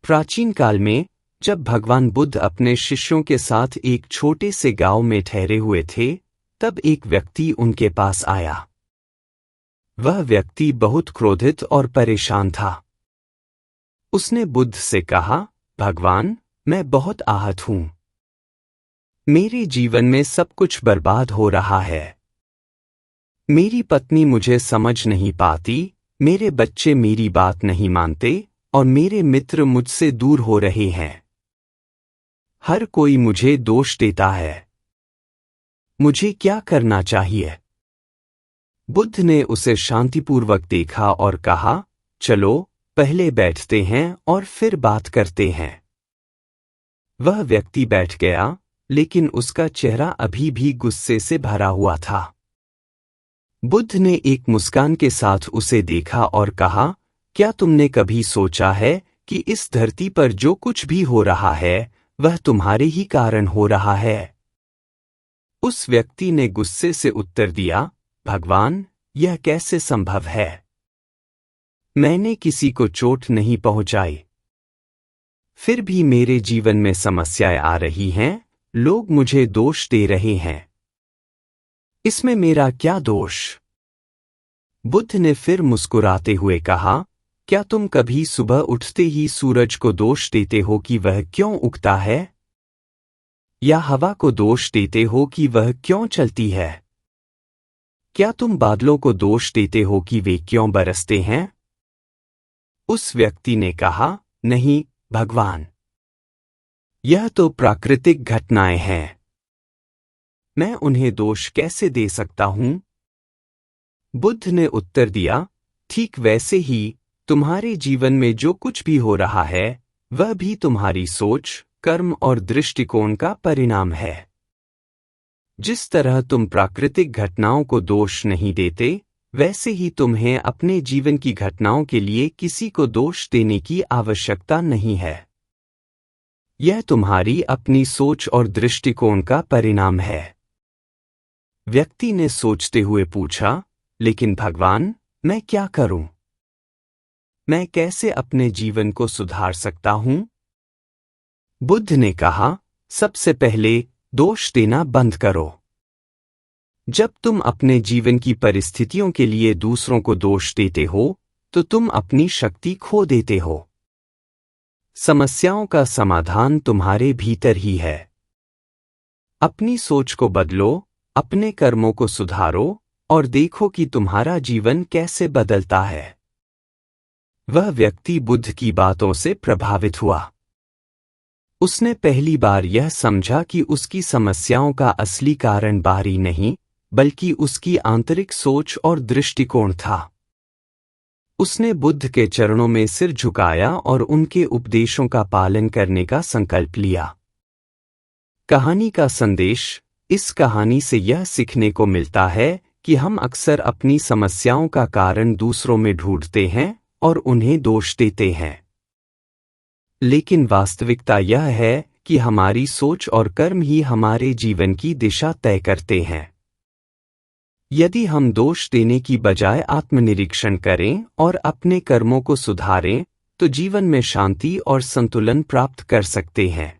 प्राचीन काल में जब भगवान बुद्ध अपने शिष्यों के साथ एक छोटे से गांव में ठहरे हुए थे, तब एक व्यक्ति उनके पास आया। वह व्यक्ति बहुत क्रोधित और परेशान था। उसने बुद्ध से कहा, भगवान, मैं बहुत आहत हूं। मेरे जीवन में सब कुछ बर्बाद हो रहा है। मेरी पत्नी मुझे समझ नहीं पाती, मेरे बच्चे मेरी बात नहीं मानते और मेरे मित्र मुझसे दूर हो रहे हैं। हर कोई मुझे दोष देता है। मुझे क्या करना चाहिए? बुद्ध ने उसे शांतिपूर्वक देखा और कहा, चलो पहले बैठते हैं और फिर बात करते हैं। वह व्यक्ति बैठ गया, लेकिन उसका चेहरा अभी भी गुस्से से भरा हुआ था। बुद्ध ने एक मुस्कान के साथ उसे देखा और कहा, क्या तुमने कभी सोचा है कि इस धरती पर जो कुछ भी हो रहा है वह तुम्हारे ही कारण हो रहा है? उस व्यक्ति ने गुस्से से उत्तर दिया, भगवान, यह कैसे संभव है? मैंने किसी को चोट नहीं पहुंचाई। फिर भी मेरे जीवन में समस्याएं आ रही हैं, लोग मुझे दोष दे रहे हैं। इसमें मेरा क्या दोष? बुद्ध ने फिर मुस्कुराते हुए कहा, क्या तुम कभी सुबह उठते ही सूरज को दोष देते हो कि वह क्यों उगता है? या हवा को दोष देते हो कि वह क्यों चलती है? क्या तुम बादलों को दोष देते हो कि वे क्यों बरसते हैं? उस व्यक्ति ने कहा, नहीं भगवान, यह तो प्राकृतिक घटनाएं हैं। मैं उन्हें दोष कैसे दे सकता हूं? बुद्ध ने उत्तर दिया, ठीक वैसे ही तुम्हारे जीवन में जो कुछ भी हो रहा है वह भी तुम्हारी सोच, कर्म और दृष्टिकोण का परिणाम है। जिस तरह तुम प्राकृतिक घटनाओं को दोष नहीं देते, वैसे ही तुम्हें अपने जीवन की घटनाओं के लिए किसी को दोष देने की आवश्यकता नहीं है। यह तुम्हारी अपनी सोच और दृष्टिकोण का परिणाम है। व्यक्ति ने सोचते हुए पूछा, लेकिन भगवान, मैं क्या करूं? मैं कैसे अपने जीवन को सुधार सकता हूं? बुद्ध ने कहा, सबसे पहले दोष देना बंद करो। जब तुम अपने जीवन की परिस्थितियों के लिए दूसरों को दोष देते हो, तो तुम अपनी शक्ति खो देते हो। समस्याओं का समाधान तुम्हारे भीतर ही है। अपनी सोच को बदलो, अपने कर्मों को सुधारो और देखो कि तुम्हारा जीवन कैसे बदलता है। वह व्यक्ति बुद्ध की बातों से प्रभावित हुआ। उसने पहली बार यह समझा कि उसकी समस्याओं का असली कारण बाहरी नहीं, बल्कि उसकी आंतरिक सोच और दृष्टिकोण था। उसने बुद्ध के चरणों में सिर झुकाया और उनके उपदेशों का पालन करने का संकल्प लिया। कहानी का संदेश, इस कहानी से यह सीखने को मिलता है कि हम अक्सर अपनी समस्याओं का कारण दूसरों में ढूंढते हैं और उन्हें दोष देते हैं। लेकिन वास्तविकता यह है कि हमारी सोच और कर्म ही हमारे जीवन की दिशा तय करते हैं। यदि हम दोष देने की बजाय आत्मनिरीक्षण करें और अपने कर्मों को सुधारें, तो जीवन में शांति और संतुलन प्राप्त कर सकते हैं।